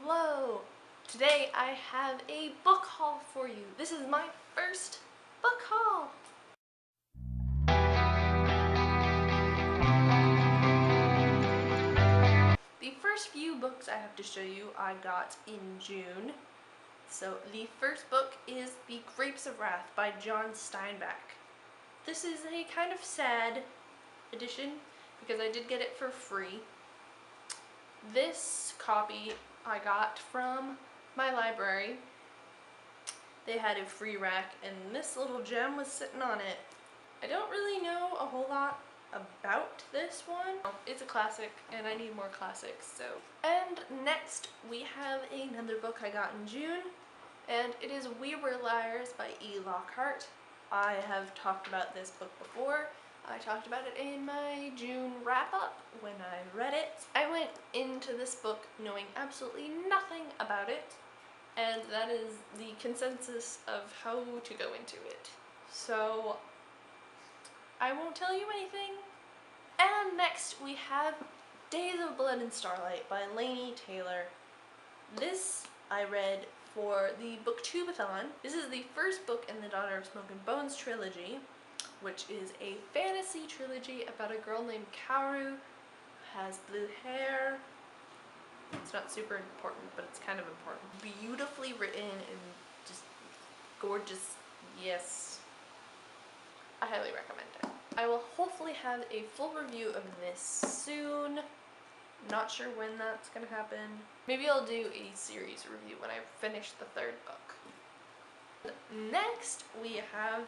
Hello! Today I have a book haul for you. This is my first book haul! The first few books I have to show you I got in June. So the first book is The Grapes of Wrath by John Steinbeck. This is a kind of sad edition because I did get it for free. This copy I got from my library. They had a free rack and this little gem was sitting on it. I don't really know a whole lot about this one. It's a classic and I need more classics, so. And next we have another book I got in June, and it is We Were Liars by E. Lockhart. I have talked about this book before. I talked about it in my June wrap-up when I read it. I went into this book knowing absolutely nothing about it, and that is the consensus of how to go into it. So I won't tell you anything. And next we have Days of Blood and Starlight by Laini Taylor. This I read for the Booktubeathon. This is the first book in the Daughter of Smoke and Bones trilogy, which is a fantasy trilogy about a girl named Kaoru who has blue hair. It's not super important, but it's kind of important. Beautifully written and just gorgeous. Yes. I highly recommend it. I will hopefully have a full review of this soon. Not sure when that's gonna happen. Maybe I'll do a series review when I finish the third book. Next, we have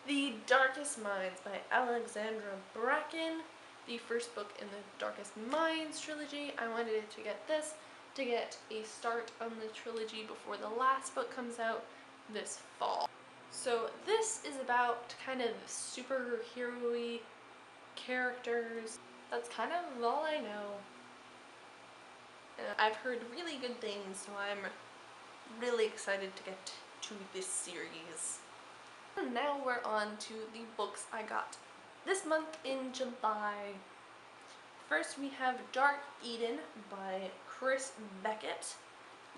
The Darkest Minds by Alexandra Bracken, the first book in the Darkest Minds trilogy. I wanted to get this to get a start on the trilogy before the last book comes out this fall. So this is about kind of superhero-y characters. That's kind of all I know. I've heard really good things, so I'm really excited to get to this series. And now we're on to the books I got this month in July. First we have Dark Eden by Chris Beckett.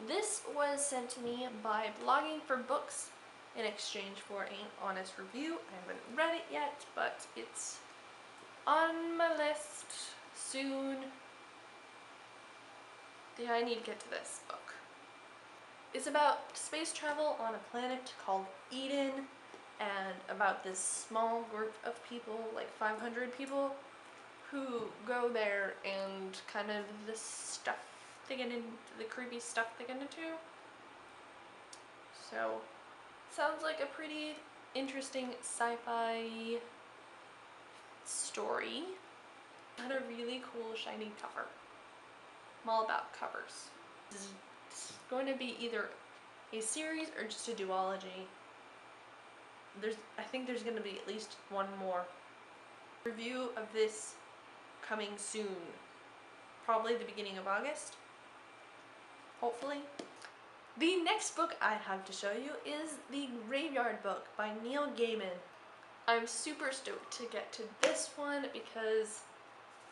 This was sent to me by Blogging for Books in exchange for an honest review. I haven't read it yet, but it's on my list soon. Yeah, I need to get to this book. It's about space travel on a planet called Eden, and about this small group of people, like 500 people, who go there and kind of the stuff they get into, the creepy stuff they get into. So, sounds like a pretty interesting sci-fi story. Got a really cool shiny cover. I'm all about covers. This is going to be either a series or just a duology. I think there's going to be at least one more review of this coming soon. Probably the beginning of August. Hopefully. The next book I have to show you is The Graveyard Book by Neil Gaiman. I'm super stoked to get to this one because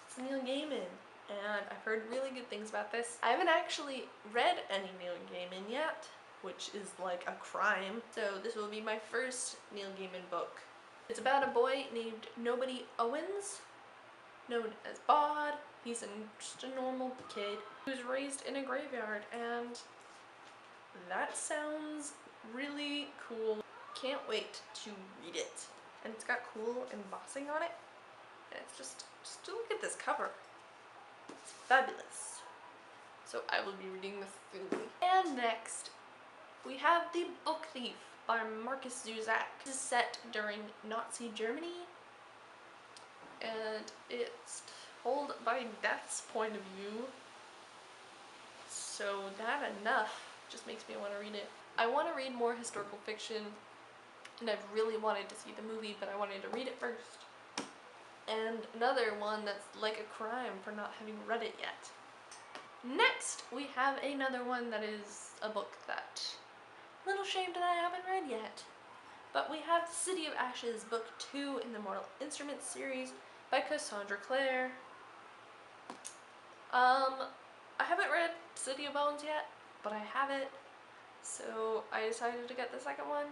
it's Neil Gaiman and I've heard really good things about this. I haven't actually read any Neil Gaiman yet, which is like a crime. So this will be my first Neil Gaiman book. It's about a boy named Nobody Owens, known as Bod. He's just a normal kid who's raised in a graveyard, and that sounds really cool. Can't wait to read it. And it's got cool embossing on it. And it's just look at this cover. It's fabulous. So I will be reading this soon. And next, we have The Book Thief by Markus Zusak. This is set during Nazi Germany, and it's told by Death's point of view. So that enough just makes me want to read it. I want to read more historical fiction, and I've really wanted to see the movie, but I wanted to read it first. And another one that's like a crime for not having read it yet. Next, we have another one that is a book that I'm a little ashamed that I haven't read yet. But we have City of Ashes, Book 2 in the Mortal Instruments series by Cassandra Clare. I haven't read City of Bones yet, but I have it, so I decided to get the second one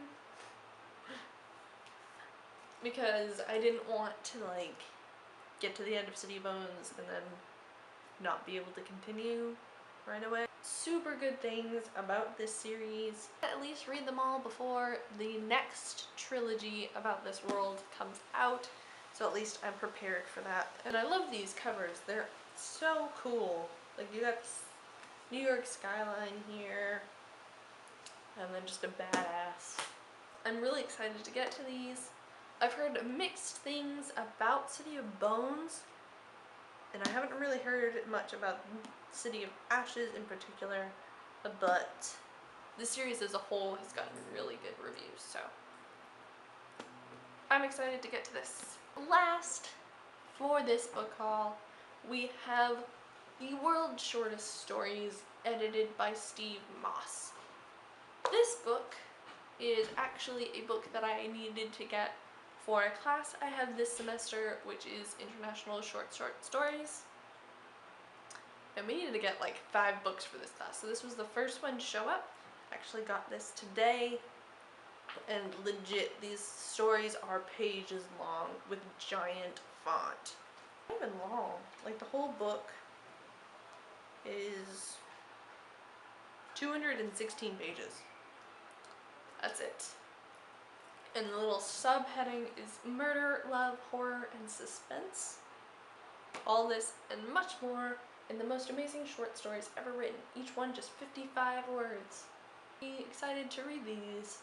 because I didn't want to like get to the end of City of Bones and then not be able to continue right away. Super good things about this series. At least read them all before the next trilogy about this world comes out, so at least I'm prepared for that. And I love these covers, they're so cool. Like you got New York skyline here, and then just a badass. I'm really excited to get to these. I've heard mixed things about City of Bones, and I haven't really heard much about City of Ashes in particular, but the series as a whole has gotten really good reviews, so I'm excited to get to this. Last, for this book haul, we have The World's Shortest Stories, edited by Steve Moss. This book is actually a book that I needed to get for a class I have this semester, which is International Short Stories. And we needed to get like 5 books for this class, so this was the first one to show up. Actually got this today, and legit, these stories are pages long with giant font. Not even long, like the whole book is 216 pages. That's it. And the little subheading is Murder, Love, Horror, and Suspense. All this and much more in the most amazing short stories ever written. Each one just 55 words. Be excited to read these.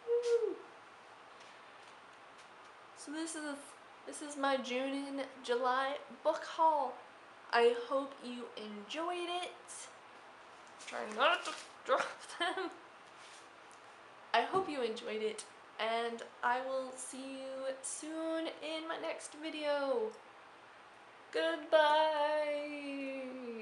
Woo! So this is my June and July book haul. I hope you enjoyed it. Try not to drop them. I hope you enjoyed it, and I will see you soon in my next video. Goodbye!